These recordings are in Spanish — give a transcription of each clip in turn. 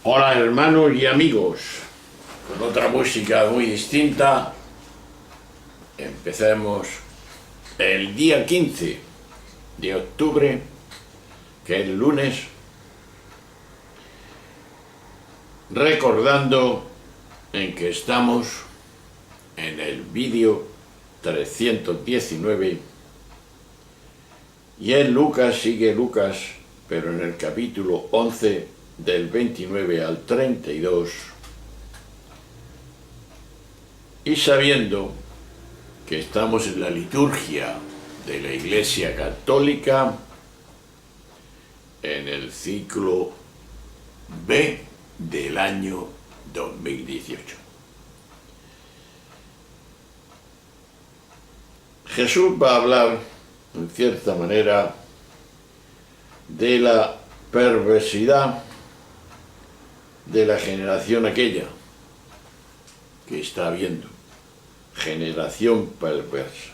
Hola hermanos y amigos, con otra música muy distinta. Empecemos el día 15 de octubre, que es el lunes, recordando en que estamos en el vídeo 319 y en Lucas, sigue Lucas, pero en el capítulo 11 del 29 al 32, y sabiendo que estamos en la liturgia de la Iglesia Católica, en el ciclo B del año 2018. Jesús va a hablar, en cierta manera, de la perversidad de la generación aquella que está viendo, generación perversa.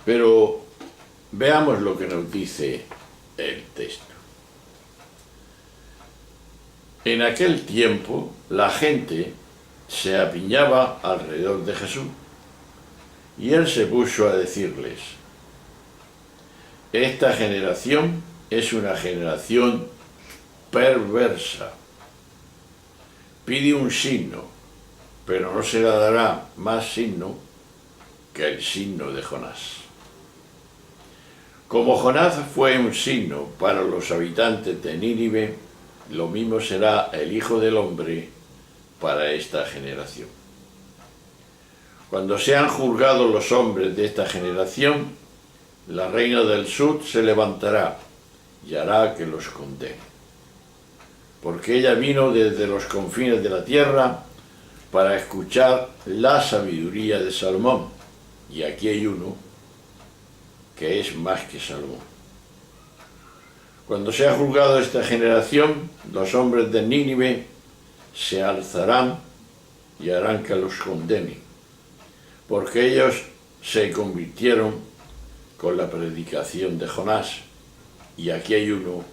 Pero veamos lo que nos dice el texto. En aquel tiempo la gente se apiñaba alrededor de Jesús y él se puso a decirles: esta generación es una generación perversa. Pide un signo, pero no se le dará más signo que el signo de Jonás. Como Jonás fue un signo para los habitantes de Nínive, lo mismo será el Hijo del Hombre para esta generación. Cuando sean juzgados los hombres de esta generación, la reina del sur se levantará y hará que los condene. Porque ella vino desde los confines de la tierra para escuchar la sabiduría de Salomón, y aquí hay uno que es más que Salomón. Cuando sea juzgado esta generación, los hombres de Nínive se alzarán y harán que los condenen, porque ellos se convirtieron con la predicación de Jonás, y aquí hay uno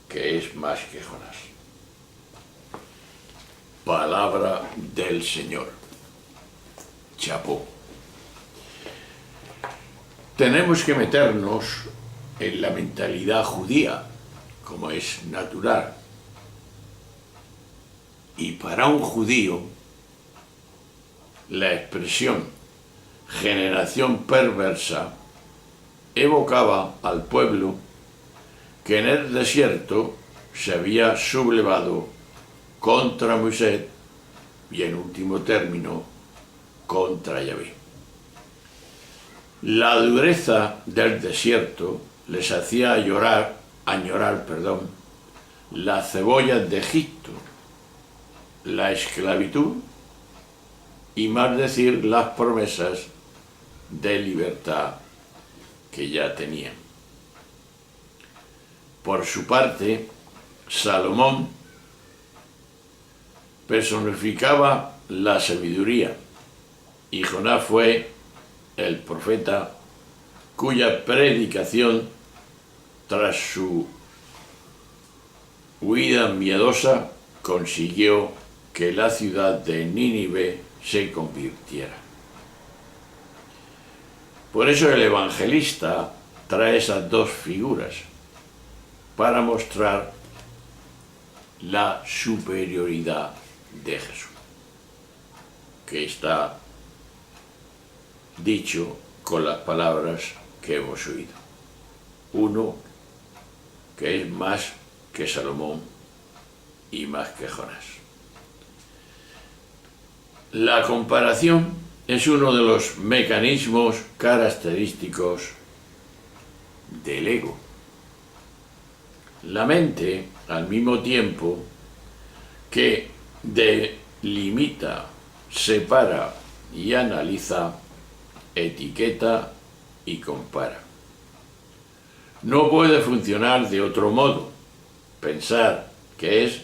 que es más que Jonás. Palabra del Señor. Chapó. Tenemos que meternos en la mentalidad judía, como es natural. Y para un judío, la expresión generación perversa evocaba al pueblo que en el desierto se había sublevado contra Moisés y, en último término, contra Yahvé. La dureza del desierto les hacía añorar las cebollas de Egipto, la esclavitud y, más decir, las promesas de libertad que ya tenían. Por su parte, Salomón personificaba la sabiduría, y Jonás fue el profeta cuya predicación, tras su huida miedosa, consiguió que la ciudad de Nínive se convirtiera. Por eso el evangelista trae esas dos figuras, para mostrar la superioridad de Jesús, que está dicho con las palabras que hemos oído. Uno que es más que Salomón y más que Jonás. La comparación es uno de los mecanismos característicos del ego. La mente, al mismo tiempo que delimita, separa y analiza, etiqueta y compara. No puede funcionar de otro modo. Pensar que es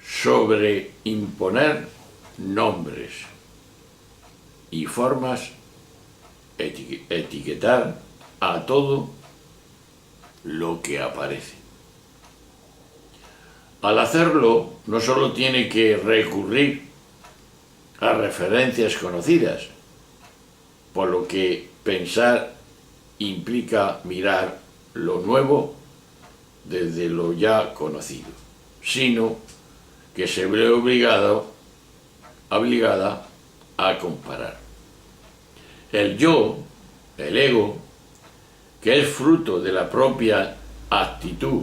sobreimponer nombres y formas, etiquetar a todo lo que aparece. Al hacerlo, no solo tiene que recurrir a referencias conocidas, por lo que pensar implica mirar lo nuevo desde lo ya conocido, sino que se ve obligada a comparar. El yo, el ego, que es fruto de la propia actitud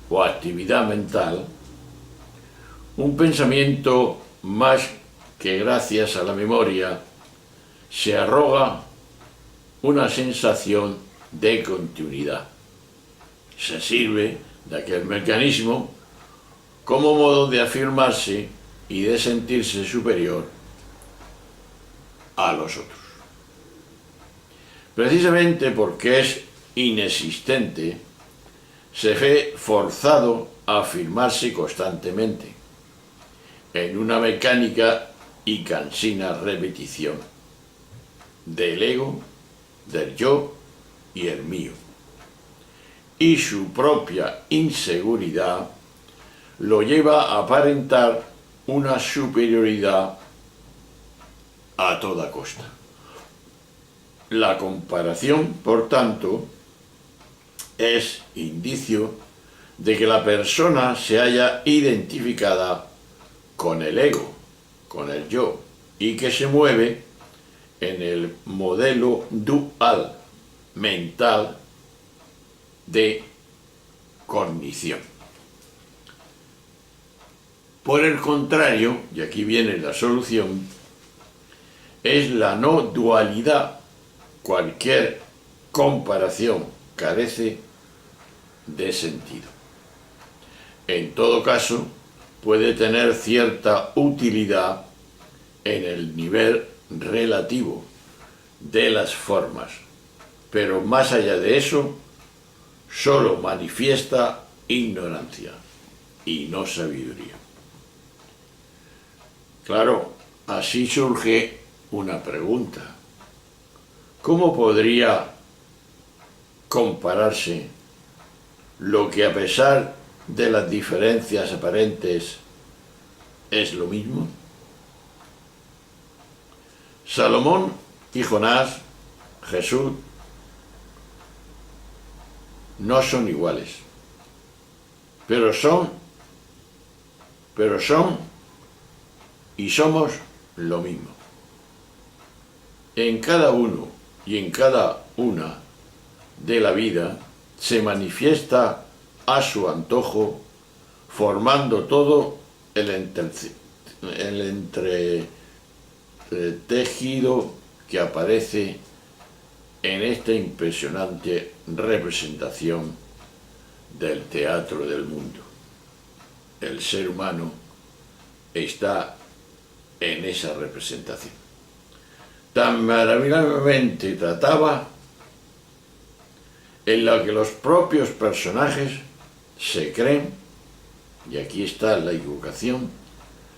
o actividad mental, un pensamiento más que gracias a la memoria se arroga una sensación de continuidad. Se sirve de aquel mecanismo como modo de afirmarse y de sentirse superior a los otros. Precisamente porque es inexistente, se ve forzado a afirmarse constantemente en una mecánica y cansina repetición del ego, del yo y el mío. Y su propia inseguridad lo lleva a aparentar una superioridad a toda costa. La comparación, por tanto, es indicio de que la persona se haya identificada con el ego, con el yo, y que se mueve en el modelo dual mental de cognición. Por el contrario, y aquí viene la solución, es la no dualidad. Cualquier comparación carece de sentido. En todo caso, puede tener cierta utilidad en el nivel relativo de las formas, pero más allá de eso, solo manifiesta ignorancia y no sabiduría. Claro, así surge una pregunta. ¿Cómo podría compararse lo que, a pesar de las diferencias aparentes, es lo mismo? Salomón y Jonás, Jesús, no son iguales, pero son y somos lo mismo. En cada uno y en cada una de la vida se manifiesta a su antojo, formando todo el entretejido que aparece en esta impresionante representación del teatro del mundo. El ser humano está en esa representación. Tan maravillosamente tratada, en la que los propios personajes se creen, y aquí está la equivocación,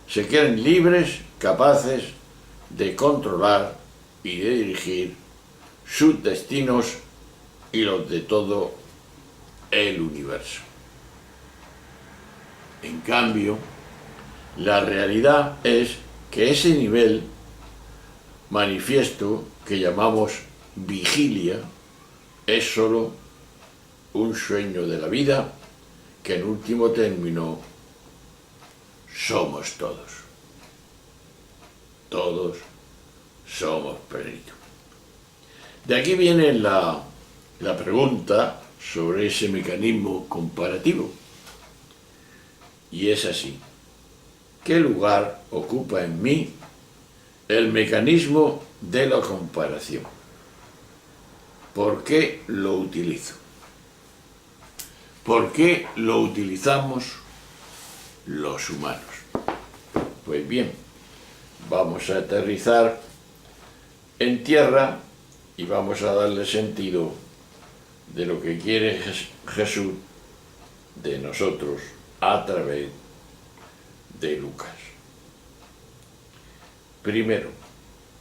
se creen libres, capaces de controlar y de dirigir sus destinos y los de todo el universo. En cambio, la realidad es que ese nivel manifiesto que llamamos vigilia es solo un sueño de la vida que en último término somos todos. Todos somos plenitud. De aquí viene la pregunta sobre ese mecanismo comparativo. Y es así. ¿Qué lugar ocupa en mí el mecanismo de la comparación? ¿Por qué lo utilizo? ¿Por qué lo utilizamos los humanos? Pues bien, vamos a aterrizar en tierra y vamos a darle sentido de lo que quiere Jesús de nosotros a través de Lucas. Primero,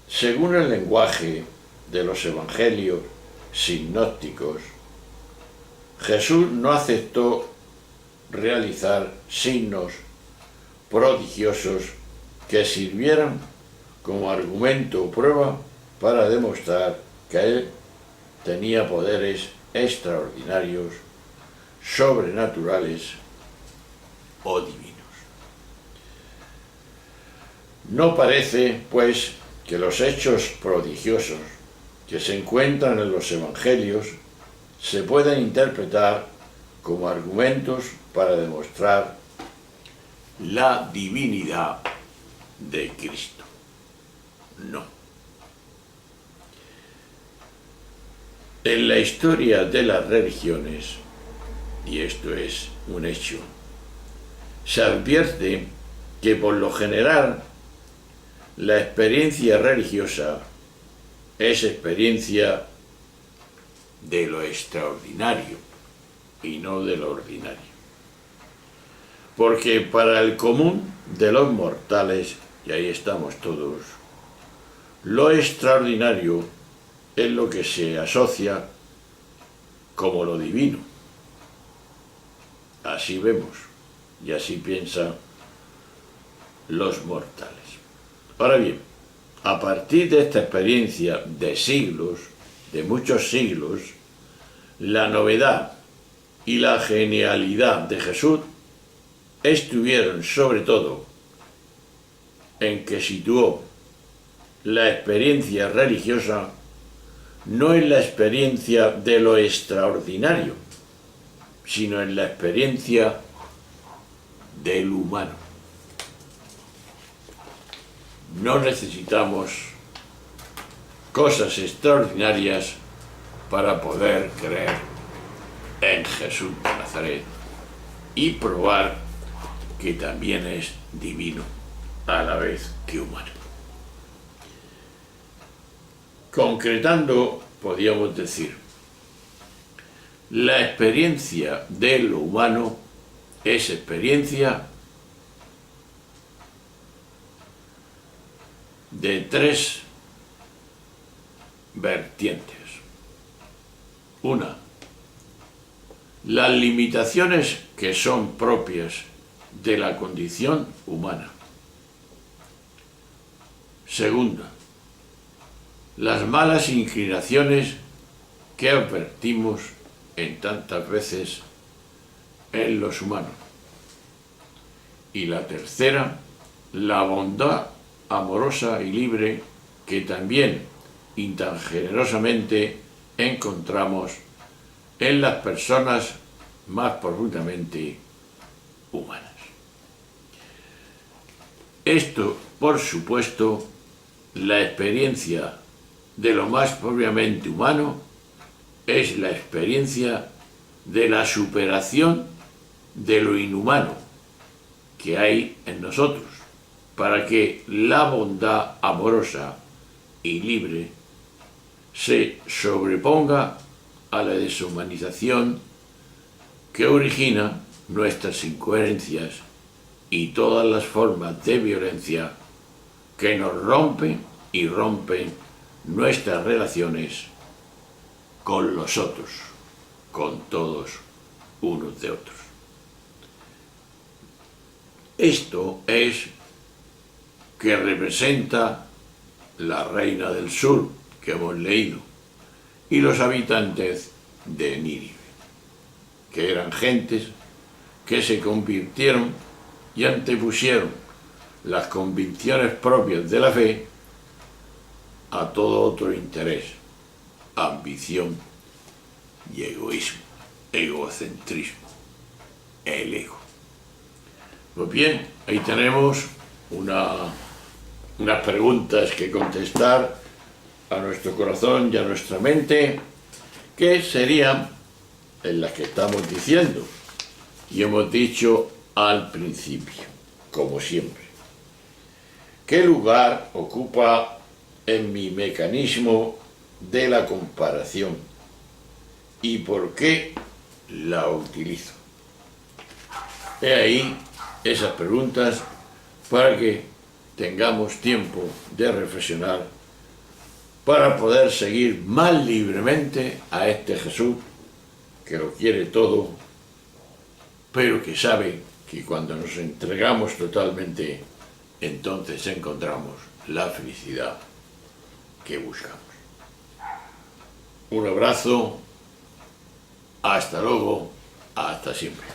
según el lenguaje de los evangelios sinópticos, Jesús no aceptó realizar signos prodigiosos que sirvieran como argumento o prueba para demostrar que él tenía poderes extraordinarios, sobrenaturales o divinos. No parece, pues, que los hechos prodigiosos que se encuentran en los evangelios se puedan interpretar como argumentos para demostrar la divinidad de Cristo. No. En la historia de las religiones, y esto es un hecho, se advierte que por lo general la experiencia religiosa es experiencia de lo extraordinario y no de lo ordinario. Porque para el común de los mortales, y ahí estamos todos, lo extraordinario es lo que se asocia como lo divino. Así vemos y así piensan los mortales. Ahora bien, a partir de esta experiencia de siglos, de muchos siglos, la novedad y la genialidad de Jesús estuvieron sobre todo en que situó la experiencia religiosa no en la experiencia de lo extraordinario, sino en la experiencia del humano. No necesitamos cosas extraordinarias para poder creer en Jesús de Nazaret y probar que también es divino a la vez que humano. Concretando, podríamos decir, la experiencia de lo humano es experiencia de tres vertientes. Una, las limitaciones que son propias de la condición humana. Segunda, las malas inclinaciones que advertimos en tantas veces en los humanos. Y la tercera, la bondad amorosa y libre que también y tan generosamente encontramos en las personas más profundamente humanas. Esto, por supuesto, la experiencia de lo más propiamente humano es la experiencia de la superación de lo inhumano que hay en nosotros, para que la bondad amorosa y libre se sobreponga a la deshumanización que origina nuestras incoherencias y todas las formas de violencia que nos rompen y rompen nuestras relaciones con los otros, con todos unos de otros. Esto es que representa la reina del sur que hemos leído y los habitantes de Nínive, que eran gentes que se convirtieron y antepusieron las convicciones propias de la fe a todo otro interés, ambición y egoísmo, egocentrismo, el ego. Pues bien, ahí tenemos unas preguntas que contestar a nuestro corazón y a nuestra mente, que serían en las que estamos diciendo y hemos dicho al principio, como siempre. ¿Qué lugar ocupa en mi mecanismo de la comparación y por qué la utilizo? He ahí esas preguntas para que tengamos tiempo de reflexionar, para poder seguir más libremente a este Jesús que lo quiere todo pero que sabe que cuando nos entregamos totalmente, entonces encontramos la felicidad que buscamos. Un abrazo, hasta luego, hasta siempre.